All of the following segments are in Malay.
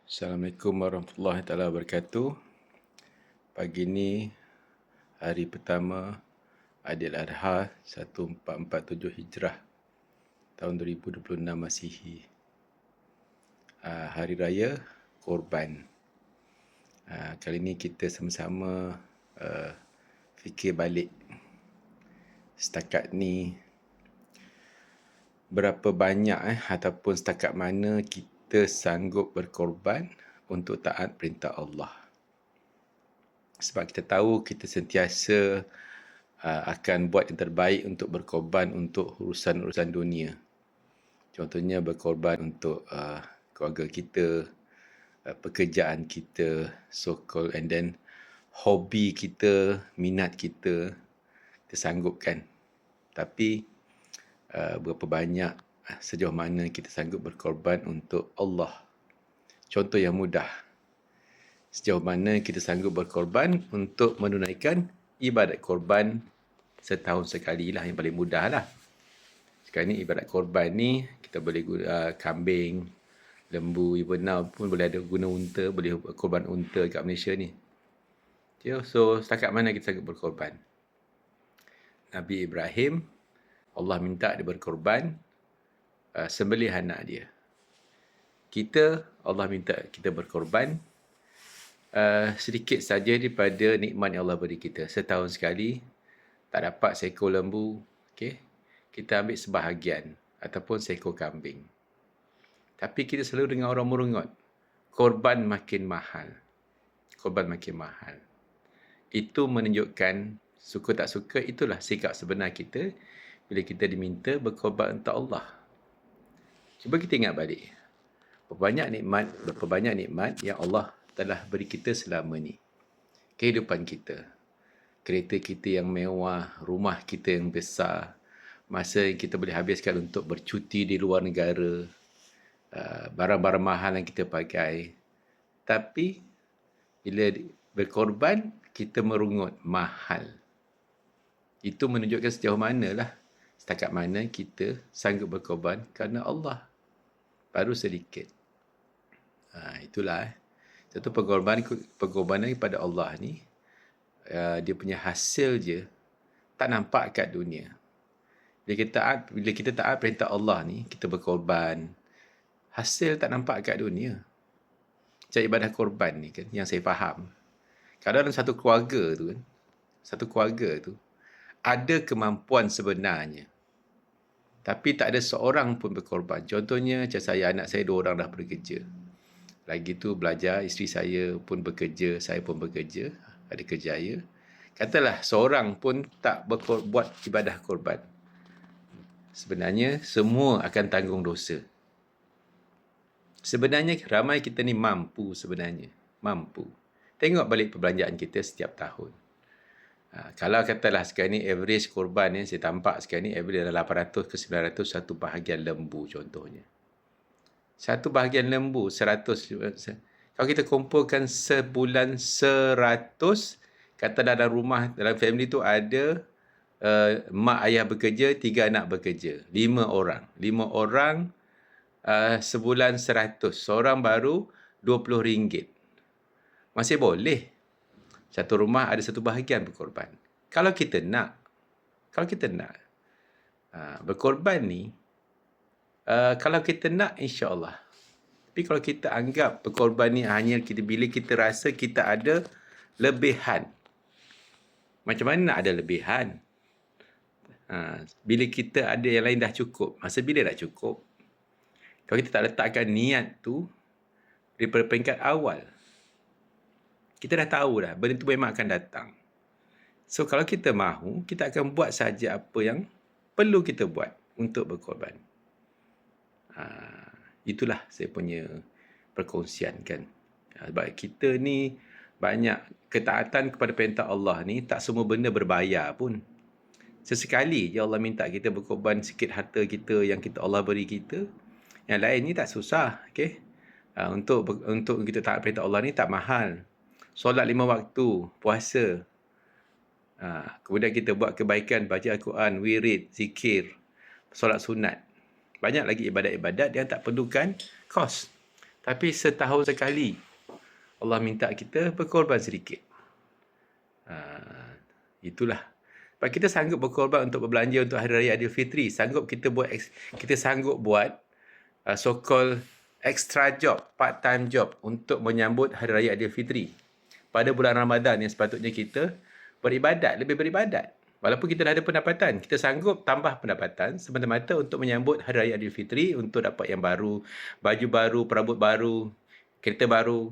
Assalamualaikum warahmatullahi taala wabarakatuh. Pagi ni hari pertama Aidiladha 1447 Hijrah tahun 2026 Masihi. Hari raya Korban. Kali ni kita sama-sama fikir balik setakat ni berapa banyak ataupun setakat mana kita sanggup berkorban untuk taat perintah Allah. Sebab kita tahu kita sentiasa akan buat yang terbaik untuk berkorban untuk urusan-urusan dunia. Contohnya berkorban untuk keluarga kita, pekerjaan kita, so-called, and then hobi kita, minat kita, kita sanggupkan. Tapi berapa banyak, sejauh mana kita sanggup berkorban untuk Allah. Contoh yang mudah. Sejauh mana kita sanggup berkorban untuk menunaikan ibadat korban setahun sekali lah, yang paling mudah lah. Sekarang ni ibadat korban ni kita boleh guna kambing, lembu, even now pun boleh ada guna unta, boleh korban unta kat Malaysia ni. So setakat mana kita sanggup berkorban? Nabi Ibrahim, Allah minta dia berkorban sembelih anak dia. Kita, Allah minta kita berkorban sedikit saja daripada nikmat yang Allah beri kita. Setahun sekali, tak dapat seekor lembu, okay? Kita ambil sebahagian ataupun seekor kambing. Tapi kita selalu dengar orang merungut, korban makin mahal. Korban makin mahal. Itu menunjukkan, suka tak suka, itulah sikap sebenar kita bila kita diminta berkorban untuk Allah. Cuba kita ingat balik. Berapa banyak nikmat yang Allah telah beri kita selama ni. Kehidupan kita. Kereta kita yang mewah, rumah kita yang besar, masa yang kita boleh habiskan untuk bercuti di luar negara, barang-barang mahal yang kita pakai. Tapi, bila berkorban, kita merungut mahal. Itu menunjukkan sejauh mana lah, setakat mana kita sanggup berkorban kerana Allah. Baru sedikit. Itulah. Satu pengorbanan kepada Allah ni, dia punya hasil je tak nampak kat dunia. Bila kita taat perintah Allah ni, kita berkorban, hasil tak nampak kat dunia. Macam ibadah korban ni kan, yang saya faham. Kalau dalam satu keluarga tu, ada kemampuan sebenarnya, tapi tak ada seorang pun berkorban. Contohnya, macam saya, anak saya 2 orang dah bekerja. Lagi tu belajar, isteri saya pun bekerja, saya pun bekerja, ada kerjaya. Katalah seorang pun tak buat ibadah korban. Sebenarnya, semua akan tanggung dosa. Sebenarnya, ramai kita ni mampu sebenarnya. Mampu. Tengok balik perbelanjaan kita setiap tahun. Kalau katalah sekarang ni average korban ni, saya tampak sekarang ni average dalam 800 ke 900 satu bahagian lembu contohnya. Satu bahagian lembu 100. Kalau kita kumpulkan sebulan 100, kata dalam rumah, dalam family tu ada mak ayah bekerja, 3 anak bekerja, 5 orang. 5 orang sebulan 100. Seorang baru RM20. Masih boleh. Satu rumah ada satu bahagian berkorban. Kalau kita nak berkorban ni, kalau kita nak, insya-Allah. Tapi kalau kita anggap berkorban ni hanya bila kita rasa kita ada lebihan. Macam mana nak ada lebihan? Bila kita ada yang lain dah cukup. Masa bila dah cukup? Kalau kita tak letakkan niat tu daripada peringkat awal, kita dah tahu dah, benda tu memang akan datang. So, kalau kita mahu, kita akan buat saja apa yang perlu kita buat untuk berkorban. Itulah saya punya perkongsian kan. Sebab kita ni banyak ketaatan kepada perintah Allah ni, tak semua benda berbayar pun. Sesekali je Allah minta kita berkorban sikit harta kita yang Allah beri kita. Yang lain ni tak susah. Okay? Untuk kita taat perintah Allah ni tak mahal. Solat 5 waktu, puasa. Kemudian kita buat kebaikan, baca Al-Quran, wirid, zikir, solat sunat. Banyak lagi ibadat-ibadat yang tak perlukan kos. Tapi setahun sekali Allah minta kita berkorban sedikit. Itulah. Sebab kita sanggup berkorban untuk berbelanja untuk Hari Raya Aidilfitri. Kita sanggup buat so-called extra job, part-time job untuk menyambut Hari Raya Aidilfitri. Pada bulan Ramadan yang sepatutnya kita lebih beribadat. Walaupun kita dah ada pendapatan, kita sanggup tambah pendapatan semata-mata untuk menyambut Hari Raya Aidilfitri, untuk dapat yang baru, baju baru, perabot baru, kereta baru.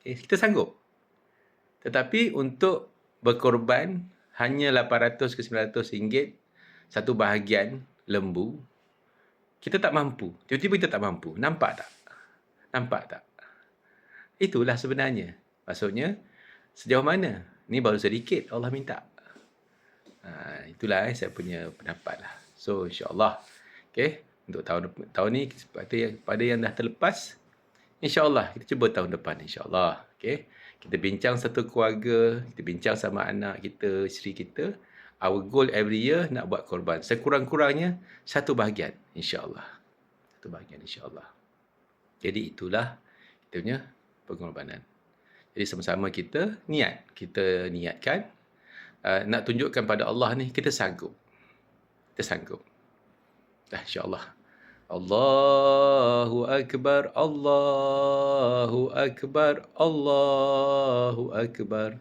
Kita sanggup. Tetapi untuk berkorban hanya 800 ke 900 ringgit satu bahagian lembu, kita tak mampu. Tiba-tiba kita tak mampu. Nampak tak? Nampak tak? Itulah sebenarnya. Maksudnya, sejauh mana? Ni baru sedikit Allah minta. Itulah saya punya pendapat lah. So, insyaAllah. Okay? Untuk tahun ni, pada yang dah terlepas, insyaAllah. Kita cuba tahun depan, insyaAllah. Okay? Kita bincang satu keluarga, kita bincang sama anak kita, isteri kita. Our goal every year nak buat korban. Sekurang-kurangnya, satu bahagian, insyaAllah. Satu bahagian, insyaAllah. Jadi itulah kita punya pengorbanan. Jadi sama-sama kita niatkan, nak tunjukkan pada Allah ni, kita sanggup. Kita sanggup. InsyaAllah. Allahu Akbar, Allahu Akbar, Allahu Akbar.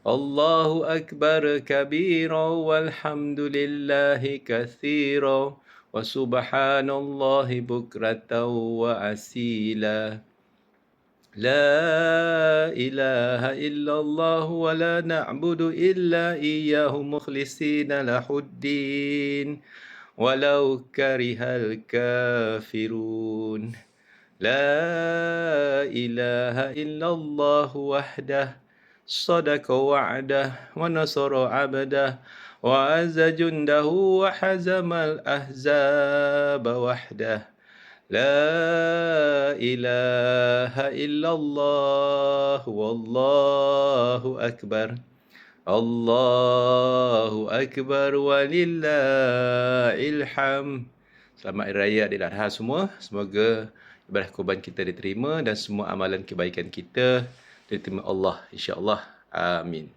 Allahu Akbar kabira walhamdulillahi kathira wa subhanallahi bukratan wa asila. La ilaha illallah wa la na'budu illa iyyahu mukhlisina lahuddin. Walau karihal kafirun. La ilaha illallah wahdah. Sadaqa wa'dah wa nasara abdah. Wa azza jundahu wa hazamal ahzaba wahdah. La ilaha illallah wallahu akbar. Allahu Akbar walillahil hamd. Selamat Hari Raya Aidiladha semua. Semoga ibadah kurban kita diterima dan semua amalan kebaikan kita diterima Allah, insya-Allah. Amin.